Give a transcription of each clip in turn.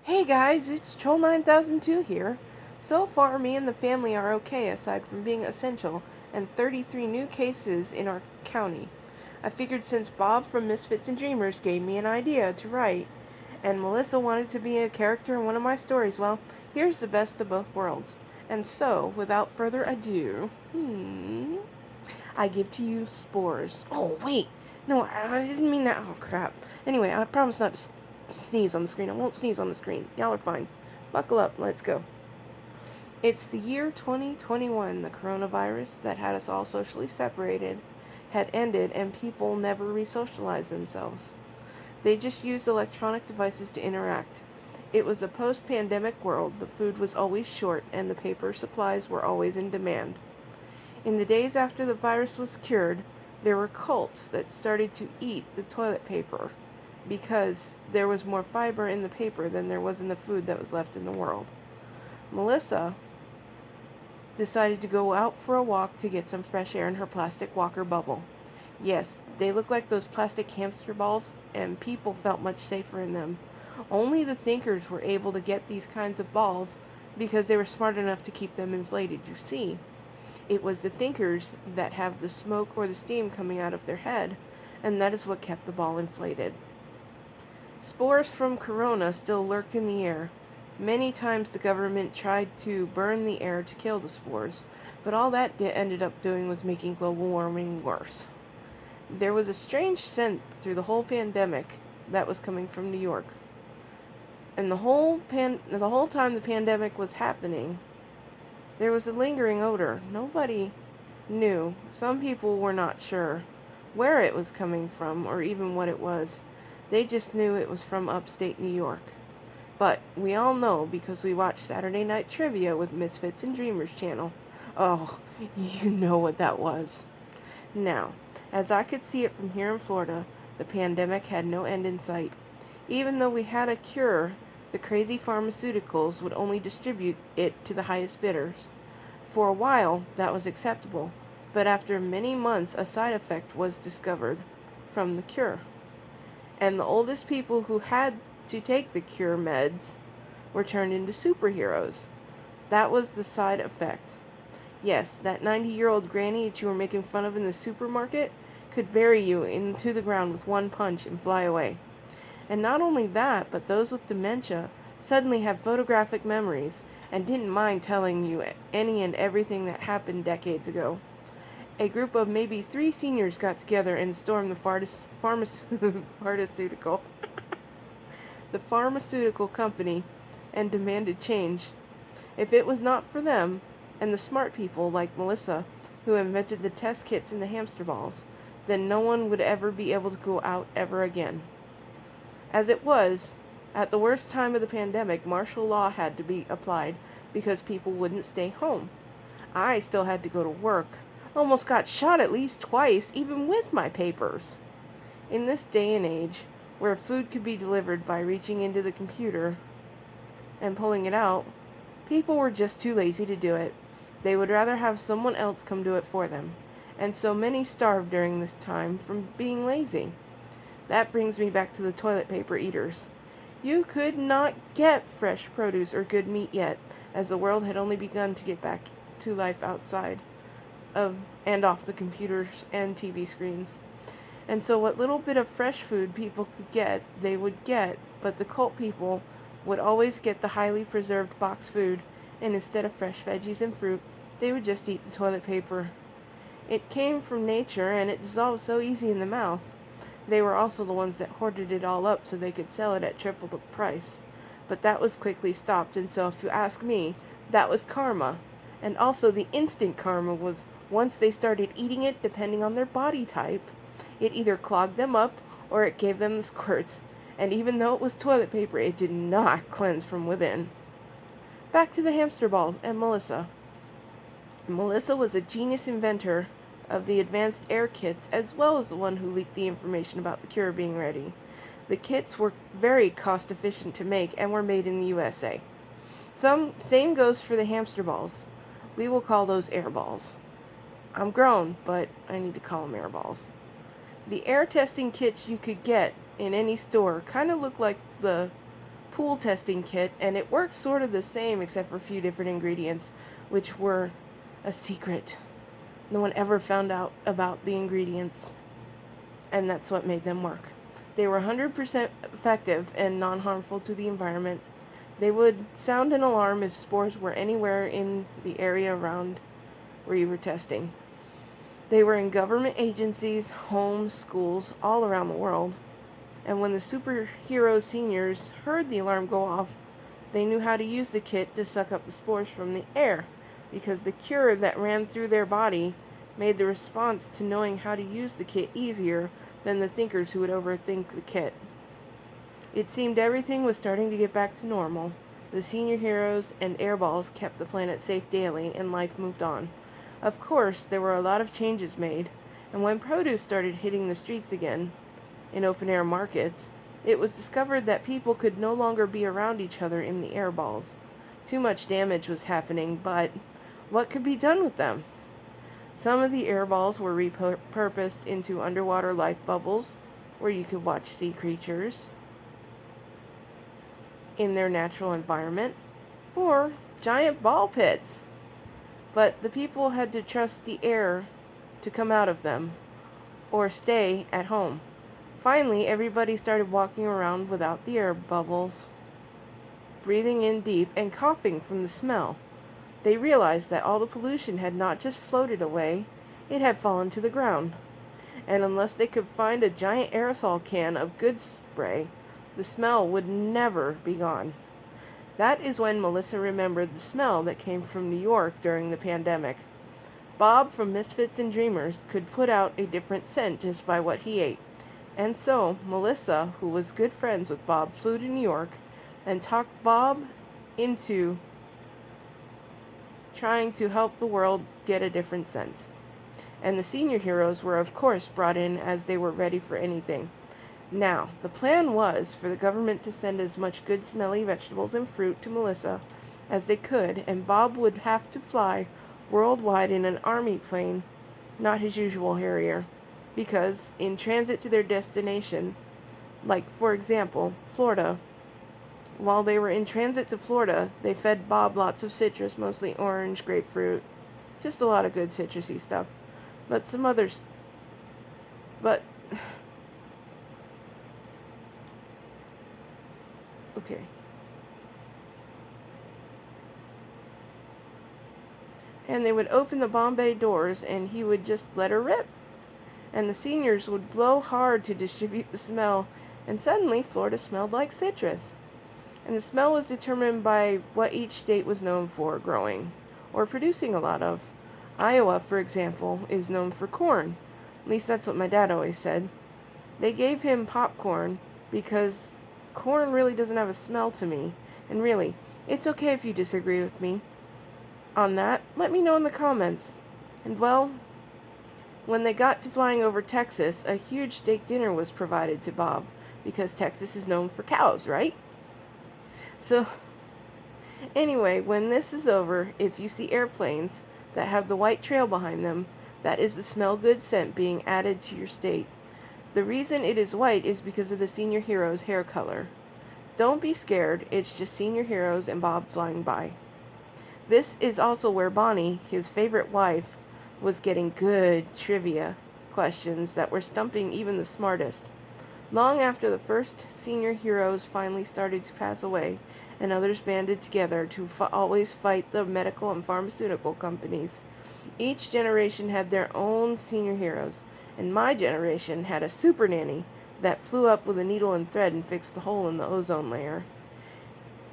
Hey guys, it's Troll 9002 here. So far, me and the family are okay aside from being essential and 33 new cases in our county. I figured since Bob from Misfits and Dreamers gave me an idea to write, and Melissa wanted to be a character in one of my stories, well, here's the best of both worlds. And so, without further ado, I give to you Spores. Oh, wait! No, I didn't mean that. Oh, crap. Anyway, I promise not to sneeze on the screen. I won't sneeze on the screen. Y'all are fine. Buckle up. Let's go. It's the year 2021. The coronavirus that had us all socially separated had ended, and people never re-socialized themselves. They just used electronic devices to interact. It was a post-pandemic world. The food was always short, and the paper supplies were always in demand. In the days after the virus was cured, there were cults that started to eat the toilet paper because there was more fiber in the paper than there was in the food that was left in the world. Melissa decided to go out for a walk to get some fresh air in her plastic walker bubble. Yes, they looked like those plastic hamster balls, and people felt much safer in them. Only the thinkers were able to get these kinds of balls because they were smart enough to keep them inflated, you see. It was the thinkers that have the smoke or the steam coming out of their head, and that is what kept the ball inflated. Spores from corona still lurked in the air. Many times the government tried to burn the air to kill the spores, but all that ended up doing was making global warming worse. There was a strange scent through the whole pandemic that was coming from New York. And the whole time the pandemic was happening, there was a lingering odor. Nobody knew. Some people were not sure where it was coming from or even what it was. They just knew it was from upstate New York. But we all know because we watched Saturday Night Trivia with Misfits and Dreamers channel. Oh, you know what that was. Now, as I could see it from here in Florida, the pandemic had no end in sight. Even though we had a cure, the crazy pharmaceuticals would only distribute it to the highest bidders. For a while, that was acceptable, but after many months, a side effect was discovered from the cure. And the oldest people who had to take the cure meds were turned into superheroes. That was the side effect. Yes, that 90-year-old granny that you were making fun of in the supermarket could bury you into the ground with one punch and fly away. And not only that, but those with dementia suddenly have photographic memories and didn't mind telling you any and everything that happened decades ago. A group of maybe 3 seniors got together and stormed the pharmaceutical the pharmaceutical company and demanded change. If it was not for them and the smart people like Melissa who invented the test kits and the hamster balls, then no one would ever be able to go out ever again. As it was, at the worst time of the pandemic, martial law had to be applied because people wouldn't stay home. I still had to go to work. Almost got shot at least twice, even with my papers. In this day and age, where food could be delivered by reaching into the computer and pulling it out, people were just too lazy to do it. They would rather have someone else come do it for them. And so many starved during this time from being lazy. That brings me back to the toilet paper eaters. You could not get fresh produce or good meat yet, as the world had only begun to get back to life outside of and off the computers and TV screens. And so what little bit of fresh food people could get, they would get, but the cult people would always get the highly preserved box food, and instead of fresh veggies and fruit, they would just eat the toilet paper. It came from nature, and it dissolved so easy in the mouth. They were also the ones that hoarded it all up so they could sell it at triple the price. But that was quickly stopped, and so if you ask me, that was karma. And also the instant karma was once they started eating it depending on their body type, it either clogged them up or it gave them the squirts. And even though it was toilet paper, it did not cleanse from within. Back to the hamster balls and Melissa. Melissa was a genius inventor of the advanced air kits, as well as the one who leaked the information about the cure being ready. The kits were very cost efficient to make and were made in the USA. Same goes for the hamster balls. We will call those air balls. I'm grown, but I need to call them air balls. The air testing kits you could get in any store kind of look like the pool testing kit, and it worked sort of the same except for a few different ingredients, which were a secret. No one ever found out about the ingredients, and that's what made them work. They were 100% effective and non-harmful to the environment. They would sound an alarm if spores were anywhere in the area around where you were testing. They were in government agencies, homes, schools, all around the world. And when the superhero seniors heard the alarm go off, they knew how to use the kit to suck up the spores from the air, because the cure that ran through their body made the response to knowing how to use the kit easier than the thinkers who would overthink the kit. It seemed everything was starting to get back to normal. The senior heroes and airballs kept the planet safe daily, and life moved on. Of course, there were a lot of changes made, and when produce started hitting the streets again, in open-air markets, it was discovered that people could no longer be around each other in the airballs. Too much damage was happening, but what could be done with them? Some of the airballs were repurposed into underwater life bubbles, where you could watch sea creatures in their natural environment, or giant ball pits. But the people had to trust the air to come out of them, or stay at home. Finally, everybody started walking around without the air bubbles, breathing in deep and coughing from the smell. They realized that all the pollution had not just floated away, it had fallen to the ground. And unless they could find a giant aerosol can of good spray, the smell would never be gone. That is when Melissa remembered the smell that came from New York during the pandemic. Bob from Misfits and Dreamers could put out a different scent just by what he ate. And so, Melissa, who was good friends with Bob, flew to New York and talked Bob into trying to help the world get a different scent. And the senior heroes were, of course, brought in as they were ready for anything. Now, the plan was for the government to send as much good smelly vegetables and fruit to Melissa as they could, and Bob would have to fly worldwide in an army plane, not his usual Harrier, because in transit to their destination, like, for example, Florida, while they were in transit to Florida, they fed Bob lots of citrus, mostly orange, grapefruit, just a lot of good citrusy stuff. But some others, but okay. And they would open the Bombay doors and he would just let her rip. And the seniors would blow hard to distribute the smell, and suddenly Florida smelled like citrus. And the smell was determined by what each state was known for growing or producing a lot of. Iowa, for example, is known for corn. At least that's what my dad always said. They gave him popcorn because corn really doesn't have a smell to me. And really, it's okay if you disagree with me on that. Let me know in the comments. And well, when they got to flying over Texas, a huge steak dinner was provided to Bob because Texas is known for cows, right? So, anyway, when this is over, if you see airplanes that have the white trail behind them, that is the smell good scent being added to your state. The reason it is white is because of the senior hero's hair color. Don't be scared, it's just senior heroes and Bob flying by. This is also where Bonnie, his favorite wife, was getting good trivia questions that were stumping even the smartest. Long after the first senior heroes finally started to pass away, and others banded together to always fight the medical and pharmaceutical companies, each generation had their own senior heroes, and my generation had a super nanny that flew up with a needle and thread and fixed the hole in the ozone layer.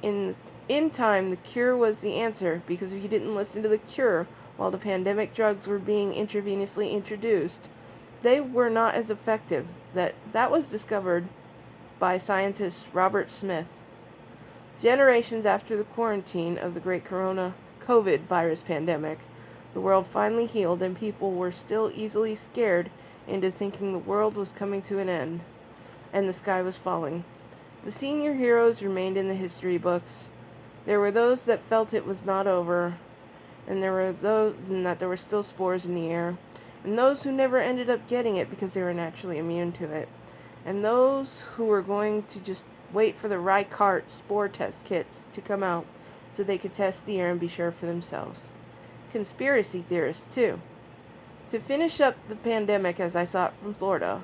In time, the cure was the answer, because if you didn't listen to the cure while the pandemic drugs were being intravenously introduced, they were not as effective. That was discovered by scientist Robert Smith. Generations after the quarantine of the great COVID virus pandemic, the world finally healed and people were still easily scared into thinking the world was coming to an end and the sky was falling. The senior heroes remained in the history books. There were those that felt it was not over, and that there were still spores in the air, and those who never ended up getting it because they were naturally immune to it, and those who were going to just wait for the Ricart spore test kits to come out so they could test the air and be sure for themselves. Conspiracy theorists, too. To finish up the pandemic as I saw it from Florida,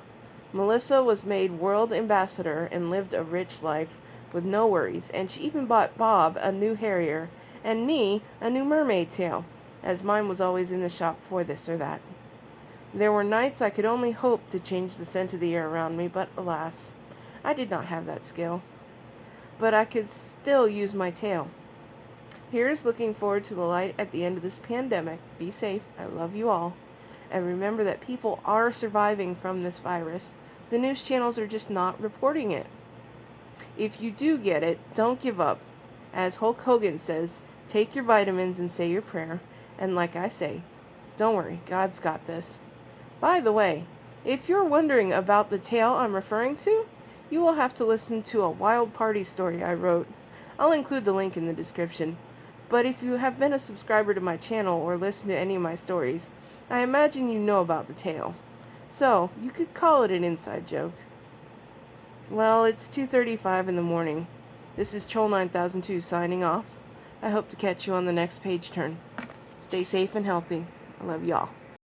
Melissa was made world ambassador and lived a rich life with no worries, and she even bought Bob a new Harrier and me a new mermaid tail, as mine was always in the shop for this or that. There were nights I could only hope to change the scent of the air around me, but alas, I did not have that skill. But I could still use my tail. Here's looking forward to the light at the end of this pandemic. Be safe. I love you all. And remember that people are surviving from this virus. The news channels are just not reporting it. If you do get it, don't give up. As Hulk Hogan says, take your vitamins and say your prayer. And like I say, don't worry, God's got this. By the way, if you're wondering about the tale I'm referring to, you will have to listen to a wild party story I wrote. I'll include the link in the description. But if you have been a subscriber to my channel or listened to any of my stories, I imagine you know about the tale. So, you could call it an inside joke. Well, it's 2:35 in the morning. This is Troll 9002 signing off. I hope to catch you on the next page turn. Stay safe and healthy. I love y'all.